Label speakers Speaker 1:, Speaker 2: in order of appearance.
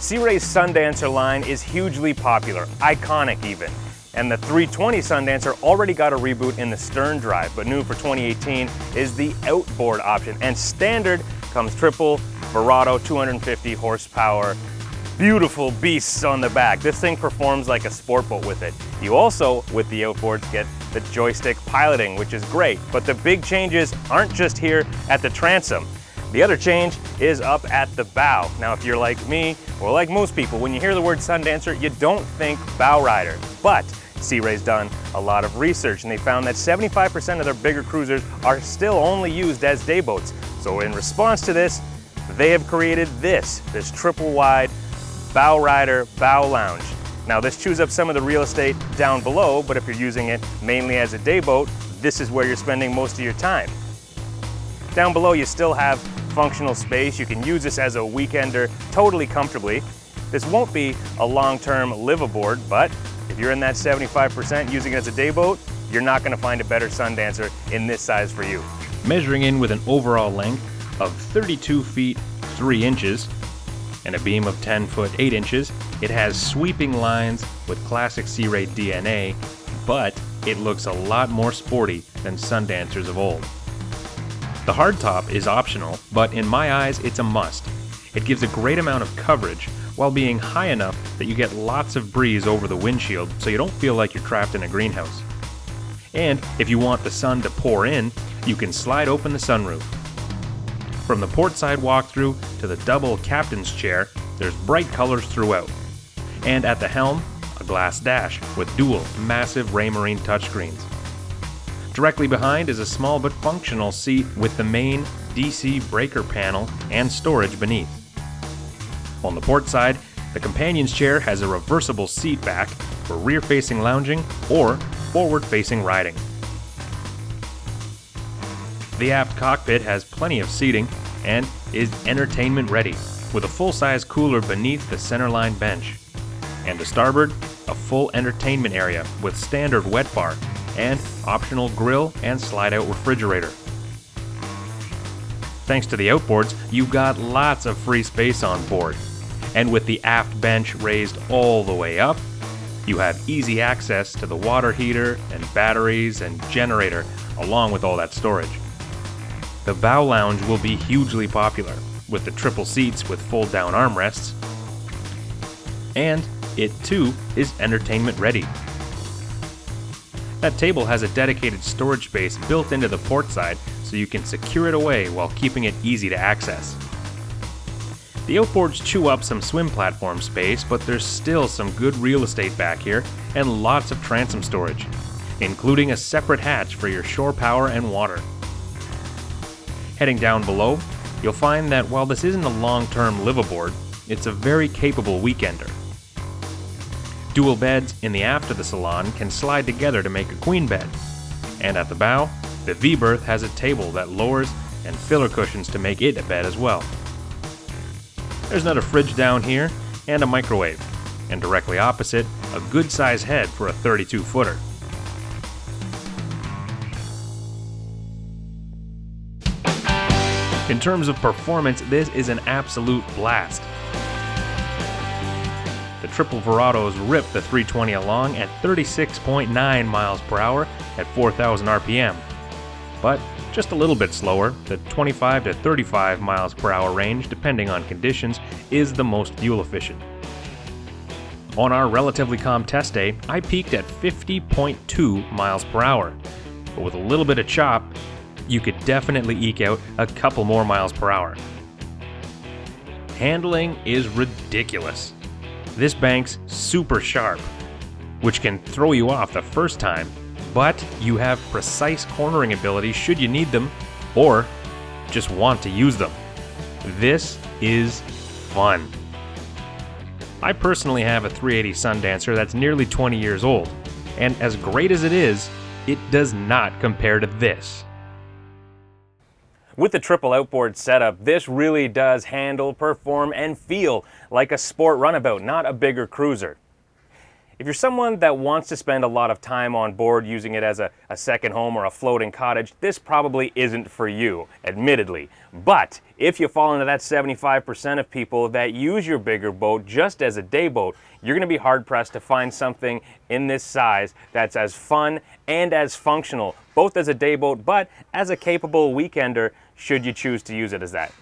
Speaker 1: Sea Ray's Sundancer line is hugely popular, iconic even. And the 320 Sundancer already got a reboot in the stern drive, but new for 2018 is the outboard option. And standard comes triple Verado 250 horsepower. Beautiful beasts on the back. This thing performs like a sport boat with it. You also, with the outboards, get the joystick piloting, which is great. But the big changes aren't just here at the transom. The other change is up at the bow. Now, if you're like me, or like most people, when you hear the word Sundancer, you don't think bow rider. But Sea Ray's done a lot of research, and they found that 75% of their bigger cruisers are still only used as day boats. So in response to this, they have created this triple wide bow rider bow lounge. Now, this chews up some of the real estate down below, but if you're using it mainly as a day boat, this is where you're spending most of your time. Down below, you still have functional space. You can use this as a weekender totally comfortably. This won't be a long-term live-aboard, but if you're in that 75% using it as a day boat, you're not going to find a better Sundancer in this size for you. Measuring in with an overall length of 32 feet 3 inches and a beam of 10 foot 8 inches, it has sweeping lines with classic Sea Ray DNA, but it looks a lot more sporty than Sundancers of old. The hardtop is optional, but in my eyes, it's a must. It gives a great amount of coverage while being high enough that you get lots of breeze over the windshield so you don't feel like you're trapped in a greenhouse. And if you want the sun to pour in, you can slide open the sunroof. From the port side walkthrough to the double captain's chair, there's bright colors throughout. And at the helm, a glass dash with dual massive Raymarine touchscreens. Directly behind is a small but functional seat with the main DC breaker panel and storage beneath. On the port side, the companion's chair has a reversible seat back for rear-facing lounging or forward-facing riding. The aft cockpit has plenty of seating and is entertainment ready, with a full-size cooler beneath the centerline bench. And to starboard, a full entertainment area with standard wet bar and optional grill and slide-out refrigerator. Thanks to the outboards, you've got lots of free space on board. And with the aft bench raised all the way up, you have easy access to the water heater and batteries and generator, along with all that storage. The bow lounge will be hugely popular, with the triple seats with fold-down armrests, and it too is entertainment ready. That table has a dedicated storage space built into the port side so you can secure it away while keeping it easy to access. The outboards chew up some swim platform space, but there's still some good real estate back here and lots of transom storage, including a separate hatch for your shore power and water. Heading down below, you'll find that while this isn't a long-term live-aboard, it's a very capable weekender. Dual beds in the aft of the salon can slide together to make a queen bed. And at the bow, the V-berth has a table that lowers and filler cushions to make it a bed as well. There's another fridge down here and a microwave, and directly opposite, a good size head for a 32-footer. In terms of performance, this is an absolute blast. The triple Verados rip the 320 along at 36.9 miles per hour at 4,000 RPM. But just a little bit slower, the 25 to 35 miles per hour range, depending on conditions, is the most fuel efficient. On our relatively calm test day, I peaked at 50.2 miles per hour, but with a little bit of chop, you could definitely eke out a couple more miles per hour. Handling is ridiculous. This bank's super sharp, which can throw you off the first time, but you have precise cornering ability should you need them, or just want to use them. This is fun. I personally have a 380 Sundancer that's nearly 20 years old, and as great as it is, it does not compare to this. With the triple outboard setup, this really does handle, perform, and feel like a sport runabout, not a bigger cruiser. If you're someone that wants to spend a lot of time on board using it as a second home or a floating cottage, this probably isn't for you, admittedly. But if you fall into that 75% of people that use your bigger boat just as a day boat, you're going to be hard-pressed to find something in this size that's as fun and as functional, both as a day boat but as a capable weekender should you choose to use it as that.